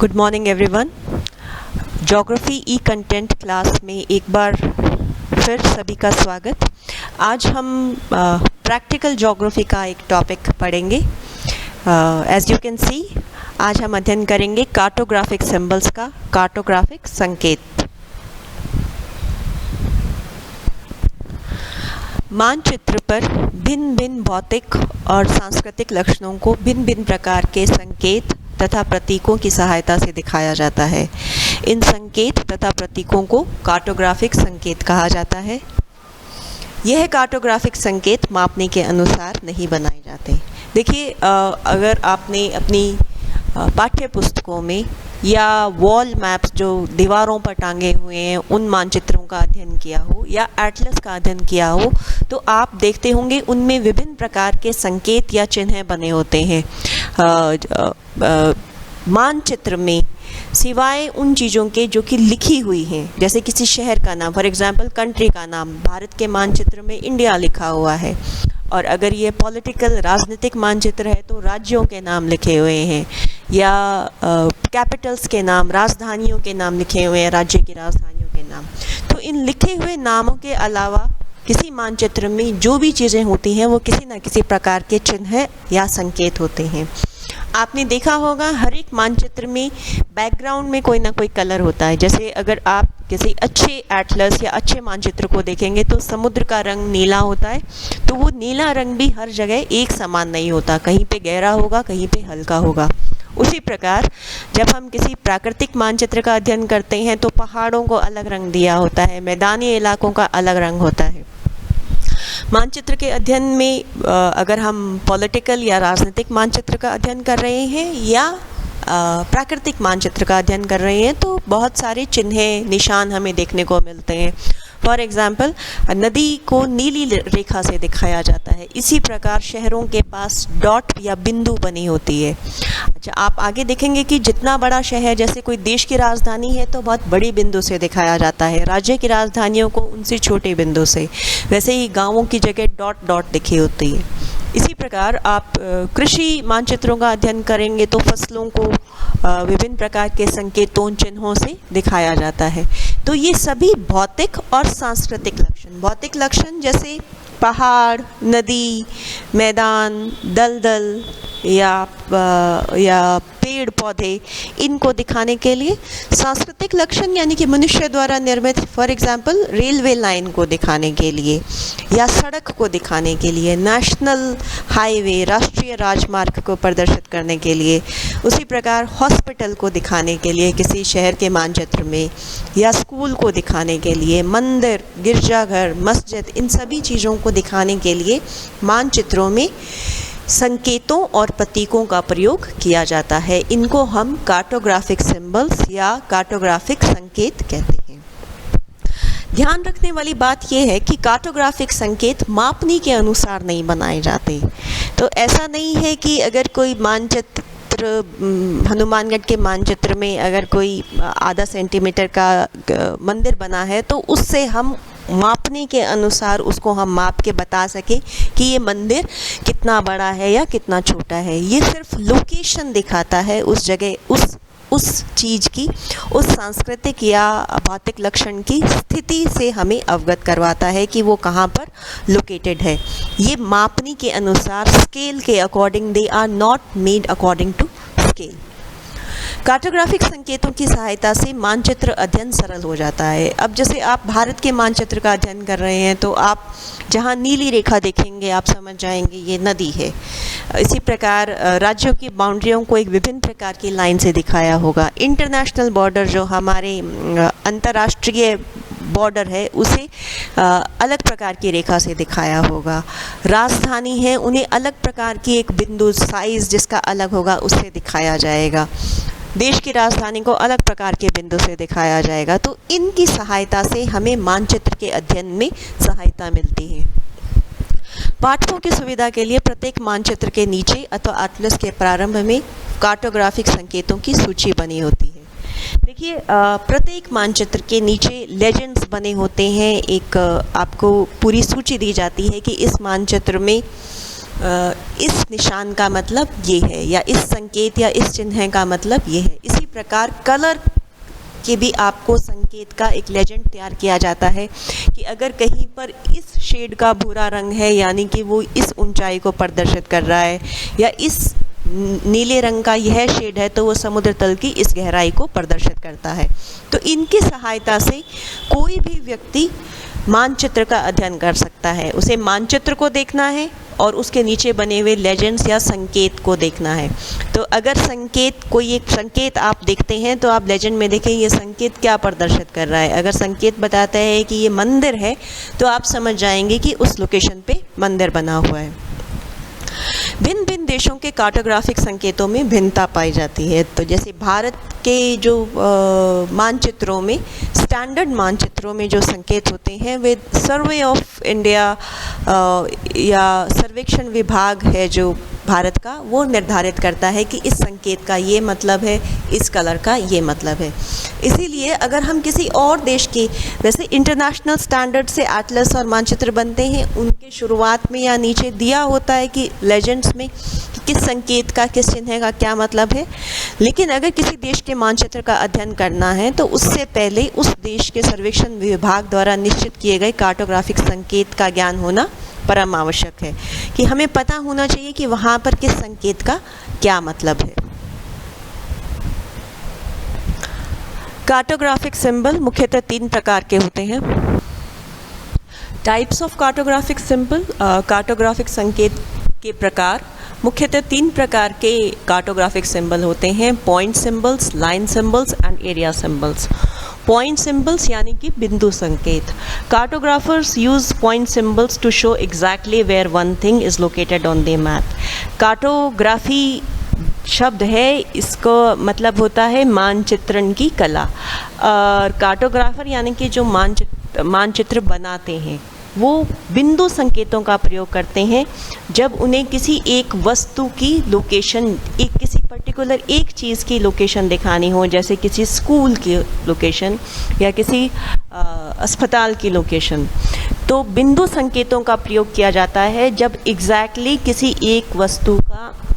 Good morning everyone. Geography ई content class में एक बार फिर सभी का स्वागत। आज हम प्रैक्टिकल ज्योग्राफी का एक टॉपिक पढ़ेंगे। एज यू कैन सी, आज हम अध्ययन करेंगे कार्टोग्राफिक सिंबल्स का, कार्टोग्राफिक संकेत। मानचित्र पर भिन्न भिन्न भौतिक और सांस्कृतिक लक्षणों को भिन्न भिन्न प्रकार के संकेत तथा प्रतीकों की सहायता से दिखाया जाता है। इन संकेत तथा प्रतीकों को कार्टोग्राफिक संकेत कहा जाता है। यह कार्टोग्राफिक संकेत मापने के अनुसार नहीं बनाए जाते। देखिए, अगर आपने अपनी पाठ्य पुस्तकों में या वॉल मैप्स जो दीवारों पर टांगे हुए हैं उन मानचित्रों का अध्ययन किया हो या एटलस का अध्ययन किया हो, तो आप देखते होंगे उनमें विभिन्न प्रकार के संकेत या चिन्ह बने होते हैं। मानचित्र में सिवाय उन चीज़ों के जो कि लिखी हुई हैं, जैसे किसी शहर का नाम, फॉर एग्जांपल कंट्री का नाम, भारत के मानचित्र में इंडिया लिखा हुआ है, और अगर ये पॉलिटिकल राजनीतिक मानचित्र है तो राज्यों के नाम लिखे हुए हैं, या कैपिटल्स के नाम, राजधानियों के नाम लिखे हुए हैं, राज्य की राजधानियों के नाम। तो इन लिखे हुए नामों के अलावा किसी मानचित्र में जो भी चीज़ें होती हैं वो किसी न किसी प्रकार के चिन्ह या संकेत होते हैं। आपने देखा होगा हर एक मानचित्र में बैकग्राउंड में कोई ना कोई कलर होता है। जैसे अगर आप किसी अच्छे एटलस या अच्छे मानचित्र को देखेंगे तो समुद्र का रंग नीला होता है, तो वो नीला रंग भी हर जगह एक समान नहीं होता, कहीं पे गहरा होगा, कहीं पे हल्का होगा। उसी प्रकार जब हम किसी प्राकृतिक मानचित्र का अध्ययन करते हैं तो पहाड़ों को अलग रंग दिया होता है, मैदानी इलाकों का अलग रंग होता है। मानचित्र के अध्ययन में अगर हम पॉलिटिकल या राजनीतिक मानचित्र का अध्ययन कर रहे हैं या प्राकृतिक मानचित्र का अध्ययन कर रहे हैं तो बहुत सारे चिन्ह निशान हमें देखने को मिलते हैं। फॉर एग्ज़ाम्पल, नदी को नीली रेखा से दिखाया जाता है। इसी प्रकार शहरों के पास डॉट या बिंदु बनी होती है। अच्छा, आप आगे देखेंगे कि जितना बड़ा शहर, जैसे कोई देश की राजधानी है तो बहुत बड़ी बिंदु से दिखाया जाता है, राज्य की राजधानियों को उनसे छोटे बिंदु से। वैसे ही गाँवों की जगह डॉट डॉट दिखी होती है। इसी प्रकार आप कृषि मानचित्रों का अध्ययन करेंगे तो फसलों को विभिन्न प्रकार के संकेतों, चिन्हों से दिखाया जाता है। तो ये सभी भौतिक और सांस्कृतिक लक्षण, भौतिक लक्षण जैसे पहाड़, नदी, मैदान, दलदल या पेड़ पौधे, इनको दिखाने के लिए सांस्कृतिक लक्षण यानी कि मनुष्य द्वारा निर्मित, फॉर एग्जांपल रेलवे लाइन को दिखाने के लिए या सड़क को दिखाने के लिए, नेशनल हाईवे, राष्ट्रीय राजमार्ग को प्रदर्शित करने के लिए, उसी प्रकार हॉस्पिटल को दिखाने के लिए किसी शहर के मानचित्र में, या स्कूल को दिखाने के लिए, मंदिर, गिरजाघर, मस्जिद, इन सभी चीज़ों को दिखाने के लिए मानचित्रों में संकेतों और प्रतीकों का प्रयोग किया जाता है। इनको हम कार्टोग्राफिक सिंबल्स या कार्टोग्राफिक संकेत कहते हैं। ध्यान रखने वाली बात यह है कि कार्टोग्राफिक संकेत मापनी के अनुसार नहीं बनाए जाते। तो ऐसा नहीं है कि अगर कोई मानचित्र, हनुमानगढ़ के मानचित्र में अगर कोई आधा सेंटीमीटर का मंदिर बना है तो उससे हम मापने के अनुसार उसको हम माप के बता सकें कि ये मंदिर कितना बड़ा है या कितना छोटा है। ये सिर्फ लोकेशन दिखाता है उस जगह, उस चीज़ की, उस सांस्कृतिक या भौतिक लक्षण की स्थिति से हमें अवगत करवाता है कि वो कहाँ पर लोकेटेड है। ये मापनी के अनुसार, स्केल के according, they are not made according to scale. Cartographic संकेतों की सहायता से मानचित्र अध्ययन सरल हो जाता है। अब जैसे आप भारत के मानचित्र का अध्ययन कर रहे हैं तो आप जहां नीली रेखा देखेंगे आप समझ जाएंगे ये नदी है। इसी प्रकार राज्यों की बाउंड्रियों को एक विभिन्न प्रकार की लाइन से दिखाया होगा। इंटरनेशनल बॉर्डर, जो हमारे अंतर्राष्ट्रीय बॉर्डर है, उसे अलग प्रकार की रेखा से दिखाया होगा। राजधानी है, उन्हें अलग प्रकार की एक बिंदु, साइज जिसका अलग होगा, उससे दिखाया जाएगा। देश की राजधानी को अलग प्रकार के बिंदु से दिखाया जाएगा। तो इनकी सहायता से हमें मानचित्र के अध्ययन में सहायता मिलती है। पाठकों की सुविधा के लिए प्रत्येक मानचित्र के नीचे अथवा एटलस के प्रारंभ में कार्टोग्राफिक संकेतों की सूची बनी होती है। देखिए, प्रत्येक मानचित्र के नीचे लेजेंड्स बने होते हैं। एक आपको पूरी सूची दी जाती है कि इस मानचित्र में इस निशान का मतलब ये है, या इस संकेत या इस चिन्ह का मतलब ये है। इसी प्रकार कलर के भी आपको संकेत का एक लेजेंड तैयार किया जाता है कि अगर कहीं पर इस शेड का भूरा रंग है यानी कि वो इस ऊंचाई को प्रदर्शित कर रहा है, या इस नीले रंग का यह शेड है तो वो समुद्र तल की इस गहराई को प्रदर्शित करता है। तो इनकी सहायता से कोई भी व्यक्ति मानचित्र का अध्ययन कर सकता है। उसे मानचित्र को देखना है और उसके नीचे बने हुए लेजेंड्स या संकेत को देखना है। तो अगर संकेत, कोई एक संकेत आप देखते हैं तो आप लेजेंड में देखें ये संकेत क्या प्रदर्शित कर रहा है। अगर संकेत बताता है कि ये मंदिर है तो आप समझ जाएंगे कि उस लोकेशन पे मंदिर बना हुआ है। भिन्न भिन्न देशों के कार्टोग्राफिक संकेतों में भिन्नता पाई जाती है। तो जैसे भारत के जो मानचित्रों में, स्टैंडर्ड मानचित्रों में जो संकेत होते हैं वे सर्वे ऑफ इंडिया या सर्वेक्षण विभाग है जो भारत का, वो निर्धारित करता है कि इस संकेत का ये मतलब है, इस कलर का ये मतलब है। इसीलिए अगर हम किसी और देश के, वैसे इंटरनेशनल स्टैंडर्ड से एटलस और मानचित्र बनते हैं, उनके शुरुआत में या नीचे दिया होता है कि लेजेंड्स में कि किस संकेत का, किस चिन्ह का क्या मतलब है। लेकिन अगर किसी देश के मानचित्र का अध्ययन करना है तो उससे पहले उस देश के सर्वेक्षण विभाग द्वारा निश्चित किए गए कार्टोग्राफिक संकेत का ज्ञान होना परम आवश्यक है, कि हमें पता होना चाहिए कि वहाँ पर किस संकेत का क्या मतलब है। कार्टोग्राफिक सिंबल मुख्यतः 3 प्रकार के होते हैं। Types of cartographic symbol, cartographic संकेत के प्रकार मुख्यतः 3 प्रकार के कार्टोग्राफिक सिंबल होते हैं: point symbols, line symbols and area symbols. Point symbols यानी कि बिंदु संकेत। Cartographers use point symbols to show exactly where one thing is located on the map. Cartography शब्द है, इसको मतलब होता है मानचित्रण की कला। और कार्टोग्राफर यानी कि जो मानचित्र बनाते हैं वो बिंदु संकेतों का प्रयोग करते हैं जब उन्हें किसी एक वस्तु की लोकेशन, किसी पर्टिकुलर एक चीज़ की लोकेशन दिखानी हो, जैसे किसी स्कूल की लोकेशन या किसी अस्पताल की लोकेशन। तो बिंदु संकेतों का प्रयोग किया जाता है जब एग्जैक्टली किसी एक वस्तु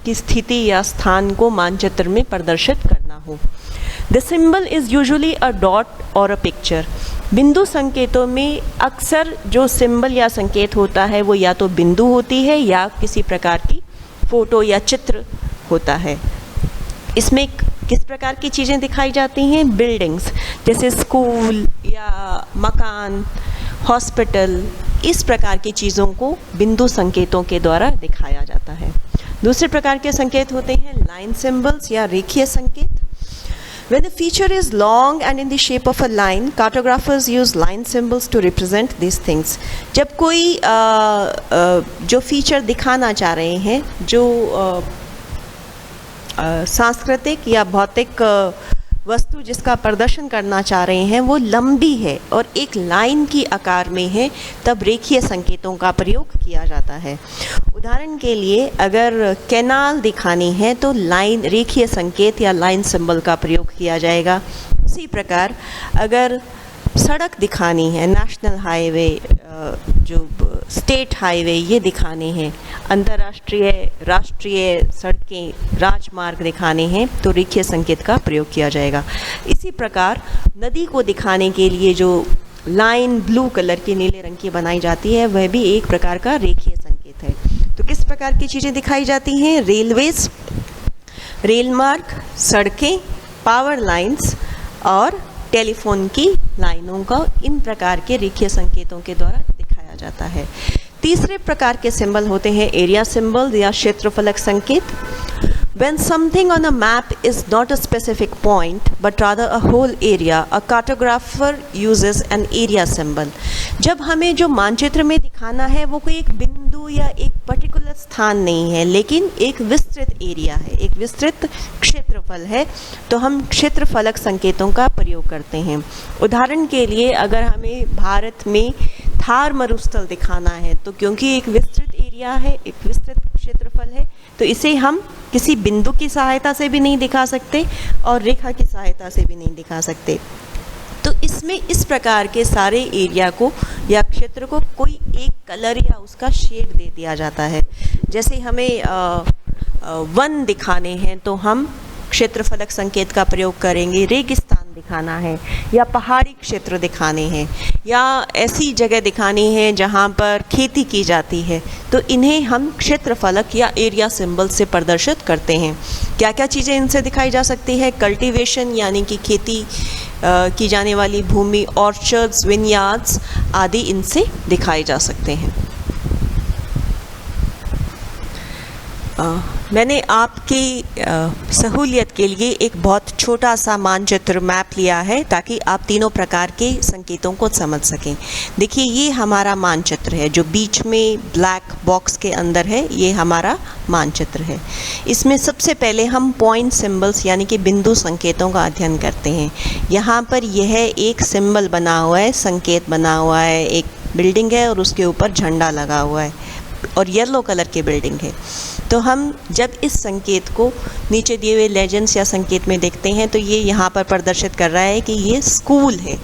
की स्थिति या स्थान को मानचित्र में प्रदर्शित करना हो। The symbol is usually a dot और अ पिक्चर। बिंदु संकेतों में अक्सर जो सिंबल या संकेत होता है वो या तो बिंदु होती है या किसी प्रकार की फोटो या चित्र होता है। इसमें किस प्रकार की चीज़ें दिखाई जाती हैं? बिल्डिंग्स, जैसे स्कूल या मकान, हॉस्पिटल, इस प्रकार की चीज़ों को बिंदु संकेतों के द्वारा दिखाया जाता है। दूसरे प्रकार के संकेत होते हैं लाइन सिंबल्स या रेखीय संकेत। When a feature is long and in the shape of a line, cartographers use line symbols to represent these things. जब कोई जो फीचर दिखाना चाह रहे हैं, जो सांस्कृतिक या भौतिक वस्तु जिसका प्रदर्शन करना चाह रहे हैं वो लंबी है और एक लाइन की आकार में है, तब रेखीय संकेतों का प्रयोग किया जाता है। उदाहरण के लिए अगर कैनाल दिखानी है तो लाइन, रेखीय संकेत या लाइन सिंबल का प्रयोग किया जाएगा। उसी प्रकार अगर सड़क दिखानी है, नेशनल हाईवे, जो स्टेट हाईवे ये दिखाने हैं, अंतर्राष्ट्रीय, राष्ट्रीय सड़कें, राजमार्ग दिखाने हैं तो रेखीय संकेत का प्रयोग किया जाएगा। इसी प्रकार नदी को दिखाने के लिए जो लाइन ब्लू कलर की, नीले रंग की बनाई जाती है वह भी एक प्रकार का रेखीय संकेत है। तो किस प्रकार की चीज़ें दिखाई जाती हैं? रेलवेज, रेल मार्ग, सड़कें, पावर लाइंस और टेलीफोन की लाइनों का इन प्रकार के रेखीय संकेतों के द्वारा दिखाया जाता है। तीसरे प्रकार के सिंबल होते हैं एरिया सिंबल या क्षेत्रफलक संकेत। When something on a map is not a specific point but rather a whole area, a cartographer uses an area symbol. जब हमें जो मानचित्र में दिखाना है वो कोई एक बिंदु या एक पर्टिकुलर स्थान नहीं है, लेकिन एक विस्तृत एरिया है, एक विस्तृत क्षेत्रफल है, तो हम क्षेत्रफलक संकेतों का प्रयोग करते हैं। उदाहरण के लिए अगर हमें भारत में थार मरुस्थल दिखाना है तो क्योंकि एक विस्तृत एरिया है, एक विस्तृत क्षेत्रफल है, तो इसे हम किसी बिंदु की सहायता से भी नहीं दिखा सकते और रेखा की सहायता से भी नहीं दिखा सकते। तो इसमें इस प्रकार के सारे एरिया को या क्षेत्र को कोई एक कलर या उसका शेड दे दिया जाता है। जैसे हमें वन दिखाने हैं तो हम क्षेत्रफलक संकेत का प्रयोग करेंगे, रेगिस्तान दिखाना है या पहाड़ी क्षेत्र दिखाने हैं या ऐसी जगह दिखानी है जहाँ पर खेती की जाती है, तो इन्हें हम क्षेत्रफलक या एरिया सिंबल से प्रदर्शित करते हैं। क्या क्या चीज़ें इनसे दिखाई जा सकती है? कल्टीवेशन यानी कि खेती की जाने वाली भूमि, ऑर्चर्ड्स, विनयार्ड्स आदि इनसे दिखाए जा सकते हैं। मैंने आपकी सहूलियत के लिए एक बहुत छोटा सा मानचित्र मैप लिया है ताकि आप तीनों प्रकार के संकेतों को समझ सकें। देखिए, ये हमारा मानचित्र है जो बीच में ब्लैक बॉक्स के अंदर है, ये हमारा मानचित्र है। इसमें सबसे पहले हम पॉइंट सिंबल्स यानी कि बिंदु संकेतों का अध्ययन करते हैं। यहाँ पर यह एक सिंबल बना हुआ है, संकेत बना हुआ है, एक बिल्डिंग है और उसके ऊपर झंडा लगा हुआ है और येलो कलर की बिल्डिंग है। तो हम जब इस संकेत को नीचे दिए हुए लेजेंड्स या संकेत में देखते हैं तो ये यहाँ पर प्रदर्शित कर रहा है कि ये स्कूल है,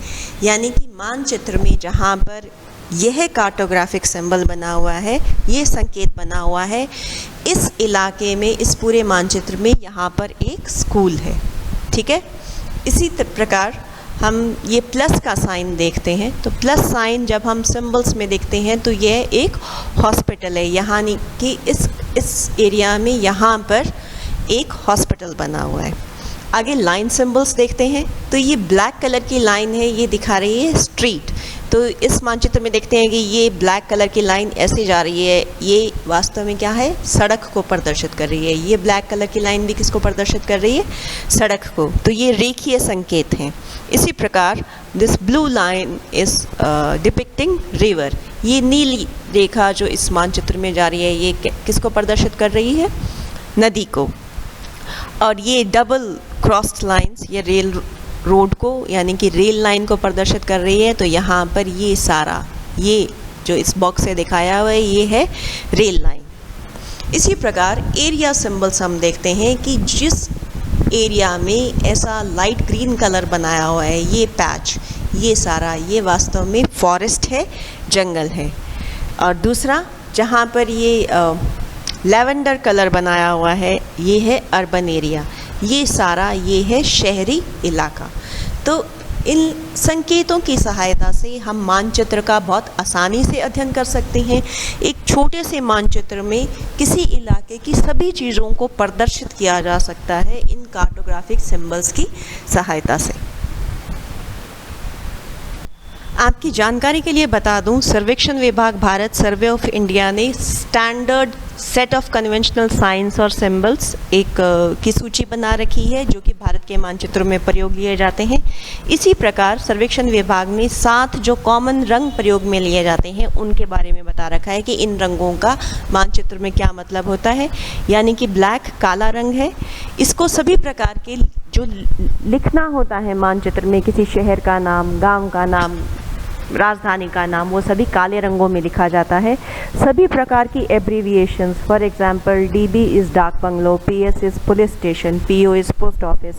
यानी कि मानचित्र में जहाँ पर यह कार्टोग्राफिक सिंबल बना हुआ है, ये संकेत बना हुआ है, इस इलाके में, इस पूरे मानचित्र में यहाँ पर एक स्कूल है। ठीक है। इसी प्रकार हम ये प्लस का साइन देखते हैं, तो प्लस साइन जब हम सिंबल्स में देखते हैं तो यह एक हॉस्पिटल है, यहाँ कि इस एरिया में यहाँ पर एक हॉस्पिटल बना हुआ है। आगे लाइन सिंबल्स देखते हैं, तो ये ब्लैक कलर की लाइन है, ये दिखा रही है स्ट्रीट। तो इस मानचित्र में देखते हैं कि ये ब्लैक कलर की लाइन ऐसे जा रही है, ये वास्तव में क्या है? सड़क को प्रदर्शित कर रही है। ये ब्लैक कलर की लाइन भी किसको प्रदर्शित कर रही है? सड़क को। तो ये रेखीय संकेत हैं। इसी प्रकार this blue line is depicting river, ये नीली रेखा जो इस मानचित्र में जा रही है, ये किसको प्रदर्शित कर रही है? नदी को। और ये डबल क्रॉस्ड लाइंस, ये रेल रोड को यानी कि रेल लाइन को प्रदर्शित कर रही है। तो यहाँ पर ये सारा, ये जो इस बॉक्स से दिखाया हुआ है, ये है रेल लाइन। इसी प्रकार एरिया सिंबल्स हम देखते हैं कि जिस एरिया में ऐसा लाइट ग्रीन कलर बनाया हुआ है, ये पैच, ये सारा, ये वास्तव में फॉरेस्ट है, जंगल है। और दूसरा जहाँ पर ये लेवेंडर कलर बनाया हुआ है, ये है अर्बन एरिया, ये सारा, ये है शहरी इलाका। तो इन संकेतों की सहायता से हम मानचित्र का बहुत आसानी से अध्ययन कर सकते हैं। एक छोटे से मानचित्र में किसी इलाके की सभी चीज़ों को प्रदर्शित किया जा सकता है इन कार्टोग्राफिक सिंबल्स की सहायता से। आपकी जानकारी के लिए बता दूं, सर्वेक्षण विभाग भारत सर्वे ऑफ इंडिया ने standard set of conventional signs और सिंबल्स की सूची बना रखी है जो कि भारत के मानचित्रों में प्रयोग लिए जाते हैं। इसी प्रकार सर्वेक्षण विभाग ने 7 जो कॉमन रंग प्रयोग में लिए जाते हैं उनके बारे में बता रखा है कि इन रंगों का मानचित्र में क्या मतलब होता है। यानी कि ब्लैक काला रंग है, इसको सभी प्रकार के जो लिखना होता है मानचित्र में, किसी शहर का नाम, गाँव का नाम, राजधानी का नाम, वो सभी काले रंगों में लिखा जाता है। सभी प्रकार की abbreviations, for example DB is dak bungalow, PS is police station, PO is post office.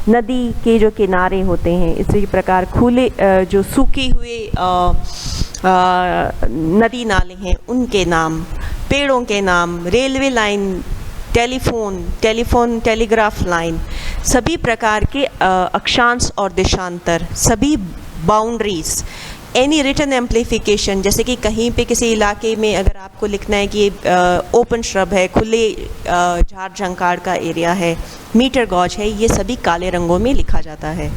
नदी के जो किनारे होते हैं, इसी प्रकार खुले जो सूखे हुए नदी नाले हैं उनके नाम, पेड़ों के नाम, railway line, telephone telegraph line, सभी प्रकार के अक्षांश और देशांतर, सभी बाउंड्रीज, एनी रिटन एम्प्लीफिकेशन, जैसे कि कहीं पे किसी इलाके में अगर आपको लिखना है कि ओपन श्रब है, खुले झाड़ झंकाड़ का एरिया है, मीटर गॉज है, ये सभी काले रंगों में लिखा जाता है।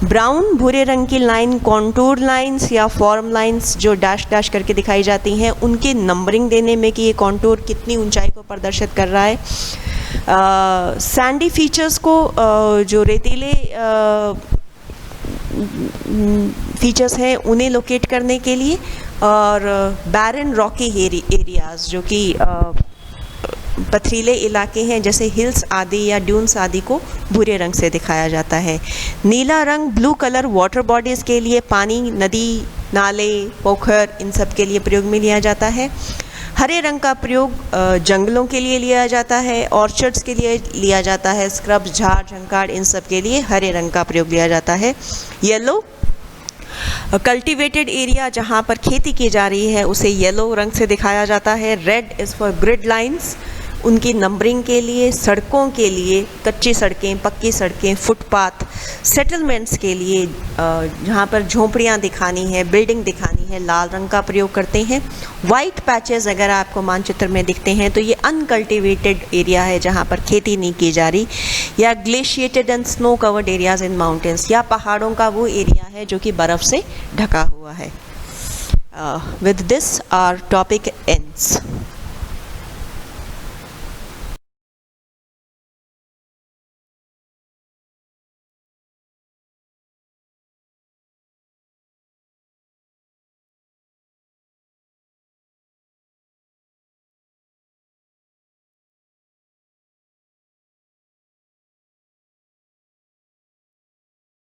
ब्राउन भूरे रंग की लाइन, कॉन्टूर लाइंस या फॉर्म लाइंस जो डैश डैश करके दिखाई जाती हैं, उनके नंबरिंग देने में कि ये कॉन्टूर कितनी ऊंचाई को प्रदर्शित कर रहा है। सैंडी फीचर्स को जो रेतीले फीचर्स हैं उन्हें लोकेट करने के लिए, और बैरन रॉकी एरियाज़ जो कि पथरीले इलाके हैं जैसे हिल्स आदि या ड्यून्स आदि को भूरे रंग से दिखाया जाता है। नीला रंग, ब्लू कलर वाटर बॉडीज़ के लिए, पानी, नदी, नाले, पोखर, इन सब के लिए प्रयोग में लिया जाता है। हरे रंग का प्रयोग जंगलों के लिए लिया जाता है, ऑर्चर्ड्स के लिए लिया जाता है, स्क्रब्स, झाड़ झंकाड़, इन सब के लिए हरे रंग का प्रयोग लिया जाता है। येलो कल्टीवेटेड एरिया जहाँ पर खेती की जा रही है उसे येलो रंग से दिखाया जाता है। Red is for grid lines, उनकी नंबरिंग के लिए, सड़कों के लिए, कच्ची सड़कें, पक्की सड़कें, फुटपाथ, सेटलमेंट्स के लिए जहाँ पर झोंपड़ियाँ दिखानी है, बिल्डिंग दिखानी है, लाल रंग का प्रयोग करते हैं। वाइट पैचेस अगर आपको मानचित्र में दिखते हैं तो ये अनकल्टिवेटेड एरिया है जहाँ पर खेती नहीं की जा रही, या glaciated and snow covered areas in mountains, या पहाड़ों का वो एरिया है जो कि बर्फ़ से ढका हुआ है। With this our topic ends.